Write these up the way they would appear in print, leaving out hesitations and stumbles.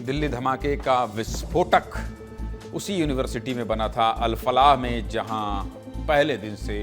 दिल्ली धमाके का विस्फोटक उसी यूनिवर्सिटी में बना था, अल फलाह में, जहां पहले दिन से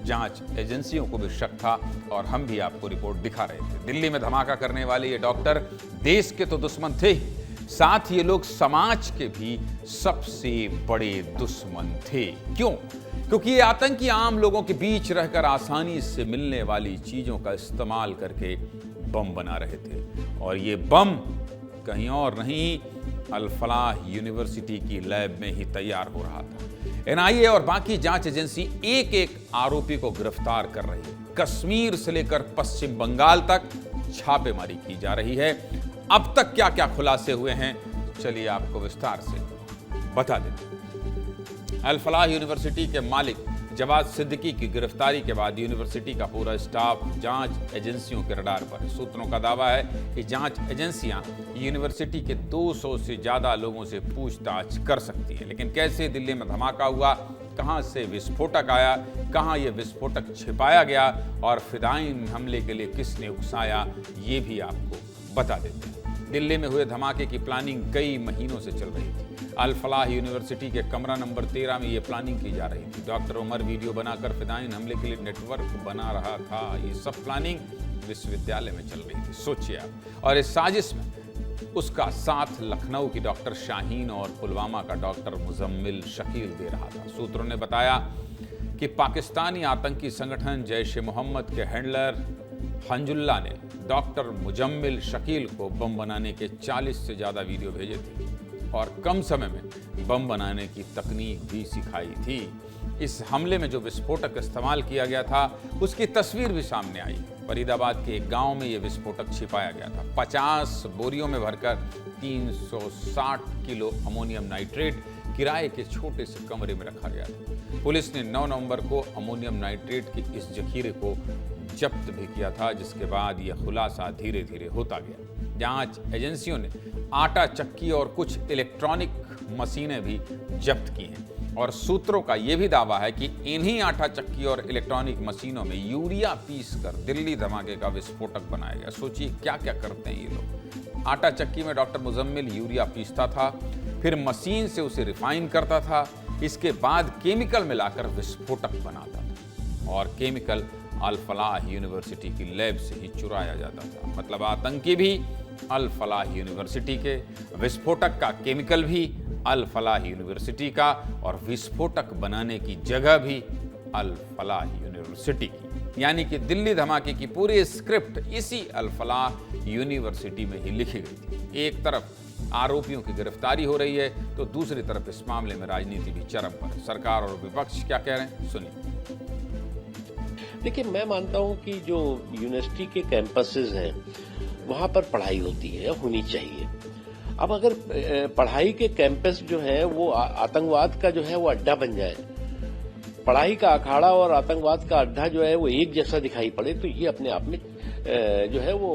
जांच एजेंसियों को भी शक था और हम भी आपको रिपोर्ट दिखा रहे थे। दिल्ली में धमाका करने वाले ये डॉक्टर देश के तो दुश्मन थे ही, साथ ये लोग समाज के भी सबसे बड़े दुश्मन थे। क्यों? क्योंकि ये आतंकी आम लोगों के बीच रहकर आसानी से मिलने वाली चीजों का इस्तेमाल करके बम बना रहे थे, और ये बम कहीं और नहीं, अल फलाह यूनिवर्सिटी की लैब में ही तैयार हो रहा था। एनआईए और बाकी जांच एजेंसी एक एक आरोपी को गिरफ्तार कर रही है। कश्मीर से लेकर पश्चिम बंगाल तक छापेमारी की जा रही है। अब तक क्या क्या खुलासे हुए हैं, चलिए आपको विस्तार से बता देते हैं। अल फलाह यूनिवर्सिटी के मालिक जवाद सिद्दीकी की गिरफ्तारी के बाद यूनिवर्सिटी का पूरा स्टाफ जांच एजेंसियों के रडार पर है। सूत्रों का दावा है कि जांच एजेंसियां यूनिवर्सिटी के 200 से ज्यादा लोगों से पूछताछ कर सकती हैं। लेकिन कैसे दिल्ली में धमाका हुआ, कहां से विस्फोटक आया, कहां यह विस्फोटक छिपाया गया और फिदायीन हमले के लिए किसने उकसाया, ये भी आपको बता देते हैं। दिल्ली में हुए धमाके की प्लानिंग कई महीनों से चल रही थी। अल फलाह यूनिवर्सिटी के कमरा नंबर 13 में ये प्लानिंग की जा रही थी। डॉक्टर उमर वीडियो बनाकर फिदायीन हमले के लिए नेटवर्क बना रहा था। ये सब प्लानिंग विश्वविद्यालय में चल रही थी, सोचिए आप। और इस साजिश में उसका साथ लखनऊ की डॉक्टर शाहीन और पुलवामा का डॉक्टर मुजम्मिल शकील दे रहा था। सूत्रों ने बताया कि पाकिस्तानी आतंकी संगठन जैश ए मोहम्मद के हैंडलर हंजुल्ला ने डॉक्टर मुजम्मिल शकील को बम बनाने के 40 से ज़्यादा वीडियो भेजे थे और कम समय में बम बनाने की तकनीक भी सिखाई थी। इस हमले में जो विस्फोटक इस्तेमाल किया गया था उसकी तस्वीर भी सामने आई। फरीदाबाद के एक गांव में यह विस्फोटक छिपाया गया था। 50 बोरियों में भरकर 360 किलो अमोनियम नाइट्रेट किराए के छोटे से कमरे में रखा गया था। पुलिस ने 9 नवंबर को अमोनियम नाइट्रेट के इस जखीरे को जब्त भी किया था, जिसके बाद यह खुलासा धीरे धीरे होता गया। जांच एजेंसियों ने आटा चक्की और कुछ इलेक्ट्रॉनिक मशीनें भी जब्त की हैं और सूत्रों का यह भी दावा है कि इन्हीं आटा चक्की और इलेक्ट्रॉनिक मशीनों में यूरिया पीसकर दिल्ली धमाके का विस्फोटक बनाया गया। सोचिए क्या क्या करते हैं ये लोग। आटा चक्की में डॉक्टर मुजम्मिल यूरिया पीसता था, फिर मशीन से उसे रिफाइन करता था, इसके बाद केमिकल मिलाकर विस्फोटक बनाता था और केमिकल अल फलाह यूनिवर्सिटी की लैब से ही चुराया जाता था। मतलब आतंकी भी अल फलाह यूनिवर्सिटी के, विस्फोटक का केमिकल भी अल फलाह यूनिवर्सिटी का और विस्फोटक बनाने की जगह भी अल फलाह यूनिवर्सिटी की। यानी कि दिल्ली धमाके की पूरी स्क्रिप्ट इसी अल फलाह यूनिवर्सिटी में ही लिखी गई थी। एक तरफ आरोपियों की गिरफ्तारी हो रही है तो दूसरी तरफ इस मामले में राजनीति भी चरम पर है। सरकार और विपक्ष क्या कह रहे हैं, सुनिए। देखिए, मैं मानता हूं कि जो यूनिवर्सिटी के कैंपसेस हैं वहां पर पढ़ाई होती है, होनी चाहिए। अब अगर पढ़ाई के कैंपस जो है वो आतंकवाद का जो है वो अड्डा बन जाए, पढ़ाई का अखाड़ा और आतंकवाद का अड्डा जो है वो एक जैसा दिखाई पड़े, तो ये अपने आप में जो है वो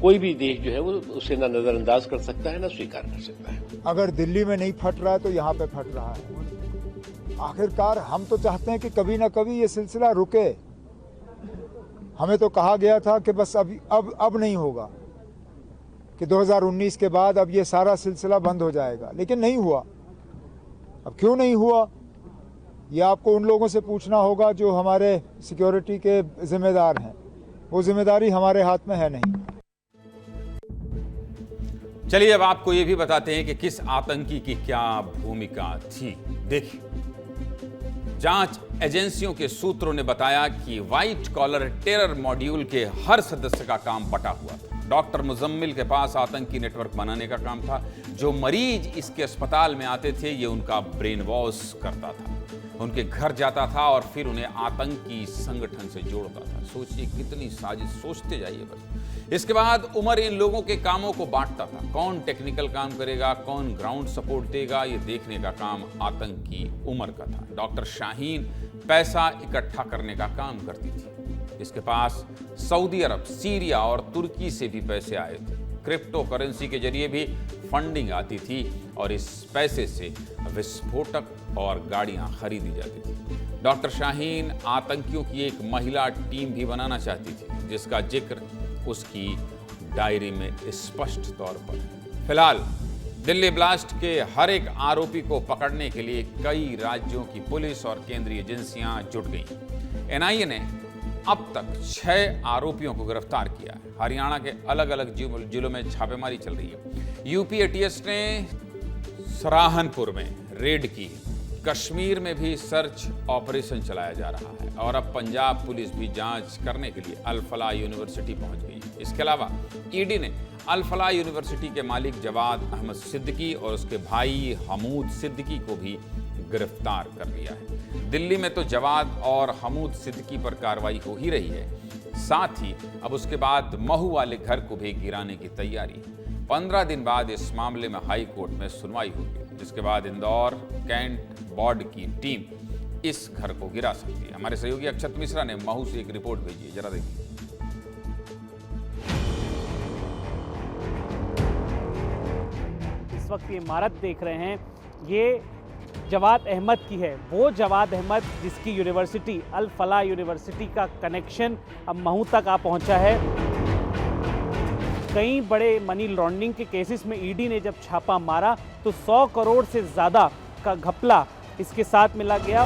कोई भी देश जो है वो उसे ना नजरअंदाज कर सकता है ना स्वीकार कर सकता है। अगर दिल्ली में नहीं फट रहा है तो यहाँ पे फट रहा है। आखिरकार हम तो चाहते हैं कि कभी ना कभी ये सिलसिला रुके। हमें तो कहा गया था कि बस अब नहीं होगा, कि 2019 के बाद अब ये सारा सिलसिला बंद हो जाएगा, लेकिन नहीं हुआ। अब क्यों नहीं हुआ ये आपको उन लोगों से पूछना होगा जो हमारे सिक्योरिटी के जिम्मेदार हैं। वो जिम्मेदारी हमारे हाथ में है नहीं। चलिए अब आपको ये भी बताते हैं कि किस आतंकी की क्या भूमिका थी। देखिए, जांच एजेंसियों के सूत्रों ने बताया कि व्हाइट कॉलर टेरर मॉड्यूल के हर सदस्य का काम बटा हुआ था। डॉक्टर मुजम्मिल के पास आतंकी नेटवर्क बनाने का काम था। जो मरीज इसके अस्पताल में आते थे ये उनका ब्रेन वॉश करता था, उनके घर जाता था और फिर उन्हें आतंकी संगठन से जोड़ता था। सोचिए कितनी साजिश, सोचते जाइए बस। इसके बाद उमर इन लोगों के कामों को बांटता था। कौन टेक्निकल काम करेगा, कौन ग्राउंड सपोर्ट देगा, ये देखने का काम आतंकी उमर का था। डॉक्टर शाहीन पैसा इकट्ठा करने का काम करती थी। इसके पास सऊदी अरब, सीरिया और तुर्की से भी पैसे आए थे। क्रिप्टो करेंसी के जरिए भी फंडिंग आती थी और इस पैसे से विस्फोटक और गाड़ियां खरीदी जाती थी। डॉक्टर शाहीन आतंकियों की एक महिला टीम भी बनाना चाहती थी, जिसका जिक्र उसकी डायरी में स्पष्ट तौर पर है। फिलहाल दिल्ली ब्लास्ट के हर एक आरोपी को पकड़ने के लिए कई राज्यों की पुलिस और केंद्रीय एजेंसियां जुट गई। एनआईए ने अब तक 6 आरोपियों को गिरफ्तार किया है। हरियाणा के अलग अलग जिलों में छापेमारी चल रही है। यूपी एटीएस ने सराहनपुर में रेड की। कश्मीर में भी सर्च ऑपरेशन चलाया जा रहा है और अब पंजाब पुलिस भी जांच करने के लिए अल फलाह यूनिवर्सिटी पहुंच गई है। इसके अलावा ईडी ने अल फलाह यूनिवर्सिटी के मालिक जवाद अहमद सिद्दीकी और उसके भाई हमूद सिद्दीकी को भी गिरफ्तार कर लिया है। दिल्ली में तो जवाद और हमूद सिद्दीकी पर कार्रवाई हो ही रही है, साथ ही अब उसके बाद महू वाले घर को भी गिराने की तैयारी है। 15 दिन बाद इस मामले में हाई कोर्ट में सुनवाई होगी, जिसके बाद इंदौर कैंट बोर्ड की टीम इस घर को गिरा सकती है। हमारे सहयोगी अक्षत मिश्रा ने महू से एक रिपोर्ट भेजी है, जरा देखिए। इस वक्त ये इमारत देख रहे हैं, ये जवाद अहमद की है। वो जवाद अहमद जिसकी यूनिवर्सिटी अल फलाह यूनिवर्सिटी का कनेक्शन अब महू तक आ पहुंचा है। कई बड़े मनी लॉन्ड्रिंग के केसेस में ईडी ने जब छापा मारा तो 100 करोड़ से ज़्यादा का घपला इसके साथ मिला गया।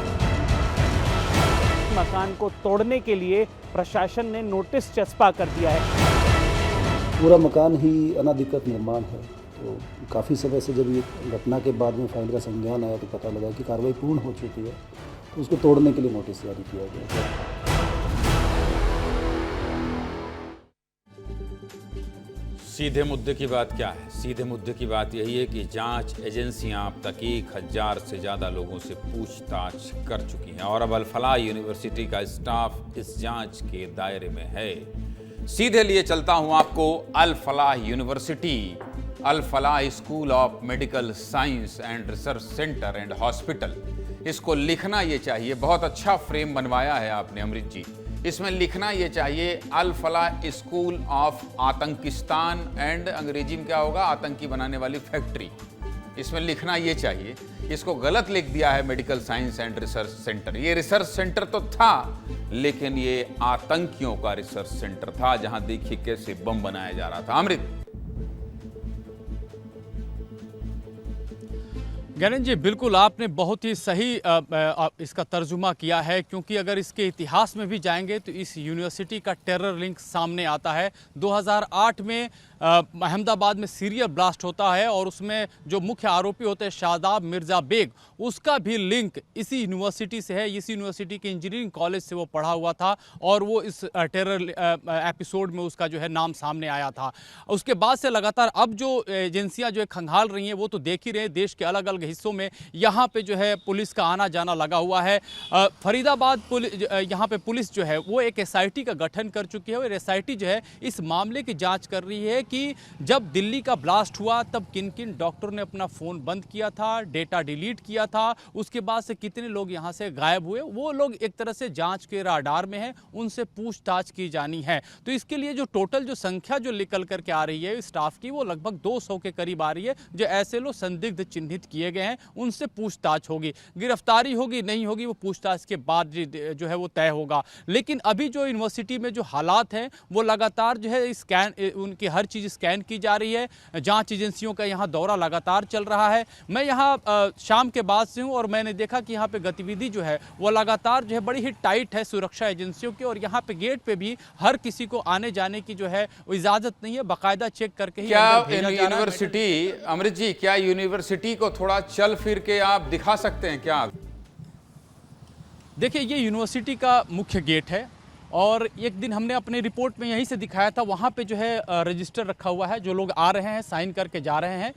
मकान को तोड़ने के लिए प्रशासन ने नोटिस चस्पा कर दिया है। पूरा मकान ही अनाधिकृत निर्माण है, तो काफ़ी समय से जब ये घटना के बाद में फाइल का संज्ञान आया तो पता लगा कि कार्रवाई पूर्ण हो चुकी है, तो उसको तोड़ने के लिए नोटिस जारी किया गया। सीधे मुद्दे की बात क्या है? सीधे मुद्दे की बात यही है कि जांच एजेंसियां अब तक 1000 से ज़्यादा लोगों से पूछताछ कर चुकी हैं और अब अल फलाह यूनिवर्सिटी का स्टाफ इस जांच के दायरे में है। सीधे लिए चलता हूं आपको Al Falah university, Al Falah school of medical science and research centre and hospital. इसको लिखना ये चाहिए, बहुत अच्छा फ्रेम बनवाया है आपने अमृत जी। इसमें लिखना ये चाहिए अल फलाह स्कूल ऑफ आतंकिस्तान एंड अंग्रेजी में क्या होगा, आतंकी बनाने वाली फैक्ट्री। इसमें लिखना ये चाहिए। इसको गलत लिख दिया है medical science and research centre. ये रिसर्च सेंटर तो था, लेकिन ये आतंकियों का रिसर्च सेंटर था, जहां देखिए कैसे बम बनाया जा रहा था। अमृत। ज्ञानेंद्र जी, बिल्कुल आपने बहुत ही सही इसका तर्जुमा किया है, क्योंकि अगर इसके इतिहास में भी जाएंगे तो इस यूनिवर्सिटी का टेरर लिंक सामने आता है। 2008 में अहमदाबाद में सीरियल ब्लास्ट होता है और उसमें जो मुख्य आरोपी होते हैं शादाब मिर्ज़ा बेग, उसका भी लिंक इसी यूनिवर्सिटी से है। इस यूनिवर्सिटी के इंजीनियरिंग कॉलेज से वो पढ़ा हुआ था और वो इस टेरर एपिसोड में उसका जो है नाम सामने आया था। उसके बाद से लगातार अब जो एजेंसियां जो है खंगाल रही हैं, वो तो देख ही रहे हैं, देश के अलग अलग हिस्सों में यहाँ पे जो है पुलिस का आना जाना लगा हुआ है। फरीदाबाद यहाँ पे पुलिस जो है वो एक एसआईटी का गठन कर चुकी है और एसआईटी जो है इस मामले की जांच कर रही है कि जब दिल्ली का ब्लास्ट हुआ तब किन किन डॉक्टरों ने अपना फ़ोन बंद किया था, डेटा डिलीट किया था, उसके बाद से कितने लोग यहाँ से गायब हुए। वो लोग एक तरह से जांच के राडार में हैं, उनसे पूछताछ की जानी है। तो इसके लिए जो टोटल जो संख्या जो निकल करके आ रही है स्टाफ की, वो लगभग 200 के करीब आ रही है। जो ऐसे लोग संदिग्ध चिन्हित किए गए हैं, उनसे पूछताछ होगी। गिरफ्तारी होगी नहीं होगी वो पूछताछ के बाद जो है वो तय होगा। लेकिन अभी जो यूनिवर्सिटी में जो हालात हैं वो लगातार जो है स्कैन, उनकी हर चीज़ स्कैन की जा रही है। जांच एजेंसियों का यहाँ दौरा लगातार चल रहा है। मैं यहाँ शाम के बाद से हूँ और मैंने देखा कि यहाँ पे गतिविधि जो है वो लगातार जो है बड़ी ही टाइट है सुरक्षा एजेंसियों की, और यहाँ पे गेट पे भी हर किसी को आने जाने की जो है वो इजाजत नहीं है, बाकायदा चेक करके ही क्या यूनिवर्सिटी, अमृत जी, क्या यूनिवर्सिटी को थोड़ा चल फिर के आप दिखा सकते हैं क्या? देखिए, ये यूनिवर्सिटी का मुख्य गेट है और एक दिन हमने अपने रिपोर्ट में यहीं से दिखाया था। वहाँ पे जो है रजिस्टर रखा हुआ है, जो लोग आ रहे हैं साइन करके जा रहे हैं।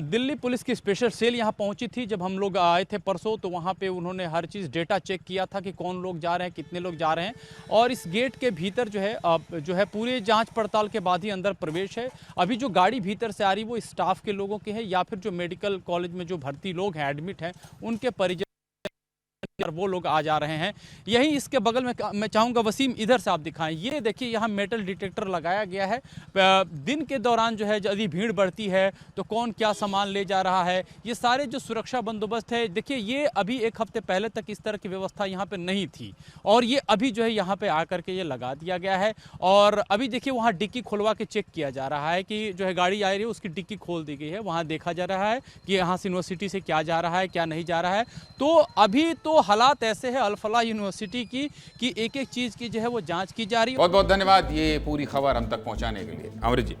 दिल्ली पुलिस की स्पेशल सेल यहाँ पहुँची थी जब हम लोग आए थे परसों, तो वहाँ पे उन्होंने हर चीज़ डेटा चेक किया था कि कौन लोग जा रहे हैं, कितने लोग जा रहे हैं। और इस गेट के भीतर जो है पूरे जांच पड़ताल के बाद ही अंदर प्रवेश है। अभी जो गाड़ी भीतर से आ रही वो स्टाफ के लोगों के है या फिर जो मेडिकल कॉलेज में जो भर्ती लोग हैं, एडमिट हैं, उनके परिजन वो लोग आ जा रहे हैं। यही इसके बगल में मैं चाहूँगा वसीम इधर से आप दिखाएं। ये देखिए यहाँ मेटल डिटेक्टर लगाया गया है। दिन के दौरान जो है यदि भीड़ बढ़ती है तो कौन क्या सामान ले जा रहा है, ये सारे जो सुरक्षा बंदोबस्त है, देखिए ये अभी एक हफ्ते पहले तक इस तरह की व्यवस्था यहाँ पे नहीं थी और ये अभी जो है यहाँ पे आकर के ये लगा दिया गया है। और अभी देखिए वहाँ डिक्की खुलवा के चेक किया जा रहा है कि जो है गाड़ी आ रही है उसकी डिक्की खोल दी गई है। वहाँ देखा जा रहा है कि यहाँ से यूनिवर्सिटी से क्या जा रहा है क्या नहीं जा रहा है। तो अभी तो हालात ऐसे है अल फलाह यूनिवर्सिटी की कि एक एक चीज़ की जो है वो जाँच की जा रही है। बहुत बहुत धन्यवाद ये पूरी खबर हम तक पहुँचाने के लिए अमृत जी।